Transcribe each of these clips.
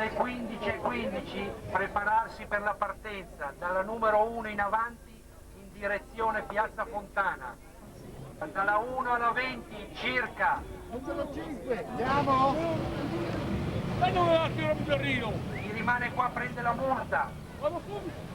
alle 15:15 prepararsi per la partenza, dalla numero 1 in avanti in direzione Piazza Fontana. Dalla 1 alla 20 circa. Sono 5, andiamo! E dove va a tirare un berrino? Chi rimane qua prende la multa. Vado subito!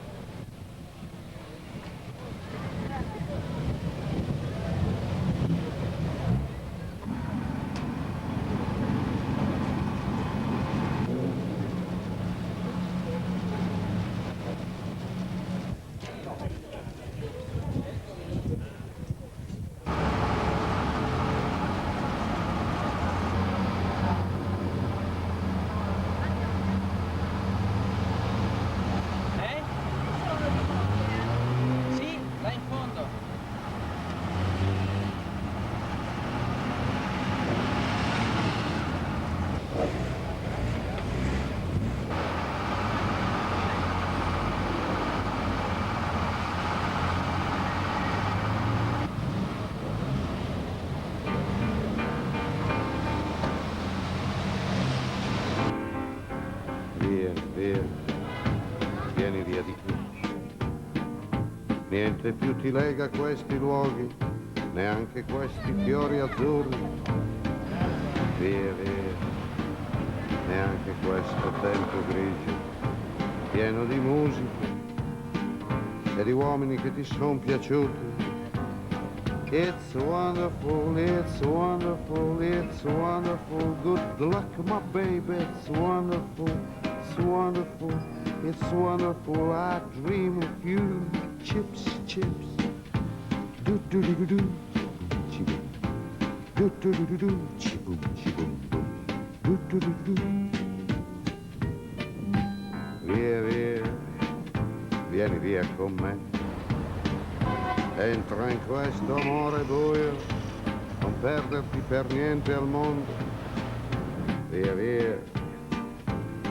Sì, là in fondo. Via, vieni via di qui. Niente più ti lega a questi luoghi, neanche questi fiori azzurri. Via, neanche questo tempo grigio, pieno di musica e di uomini che ti sono piaciuti. It's wonderful, it's wonderful, it's wonderful. Good luck, my baby, it's wonderful, it's wonderful, it's wonderful. I dream of you. Chips, chips. Do do do do do. Chiboom. Do do do do do. Chiboom, chiboom, boom. Do do do do. Via, vieni via con me. Entra in questo amore buio, non perderti per niente al mondo. Via,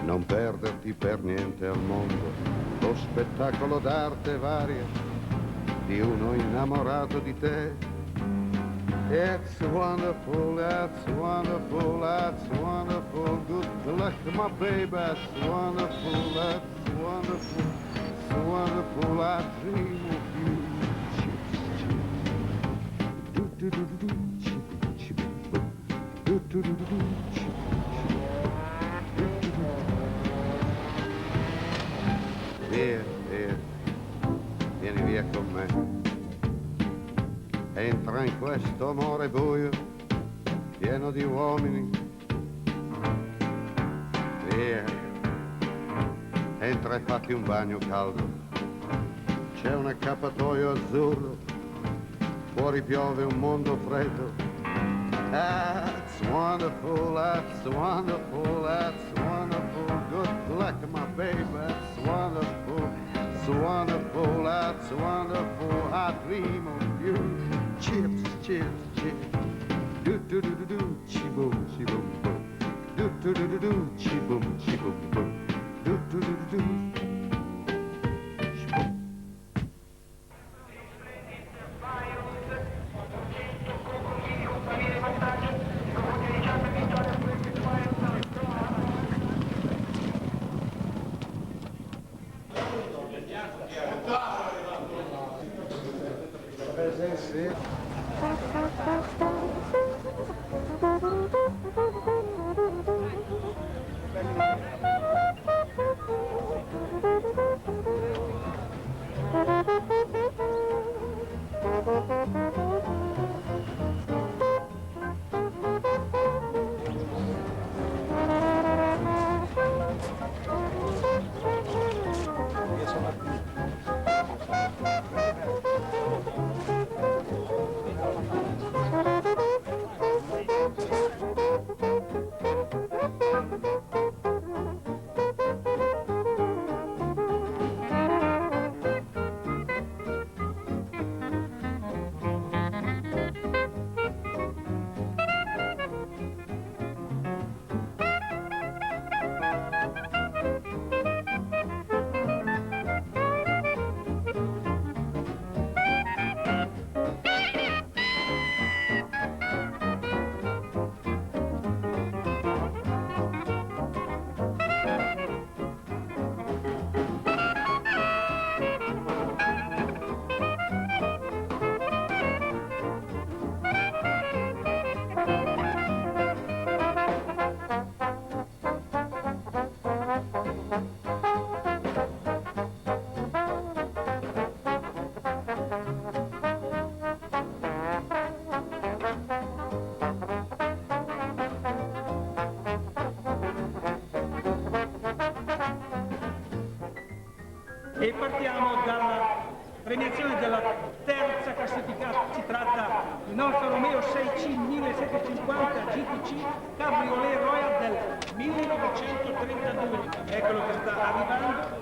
non perderti per niente al mondo. Lo spettacolo d'arte varia di uno innamorato di te. It's wonderful, that's wonderful, that's wonderful. Good luck, my baby, it's wonderful, that's wonderful, it's wonderful. I dream of you. Do do do do, chip chip boom. Do do do do, chip chip. Via, vieni via con me. Entra in questo amore buio, pieno di uomini. Via, entra e fatti un bagno caldo. C'è un accappatoio azzurro. Fuori piove un mondo freddo. That's wonderful, that's wonderful, that's wonderful. Good luck, my baby, that's wonderful, it's wonderful, that's wonderful. I dream of you. Chips, chips, chips. Do do do do do, chi-boom, chi-boom, boom. Do do do do do, chi-boom, chi-boom, boom. Do do do do do. E partiamo dalla premiazione della terza classificata. Si tratta del nostro Romeo 6C 1750 GTC Cabriolet Royal del 1932. Eccolo che sta arrivando.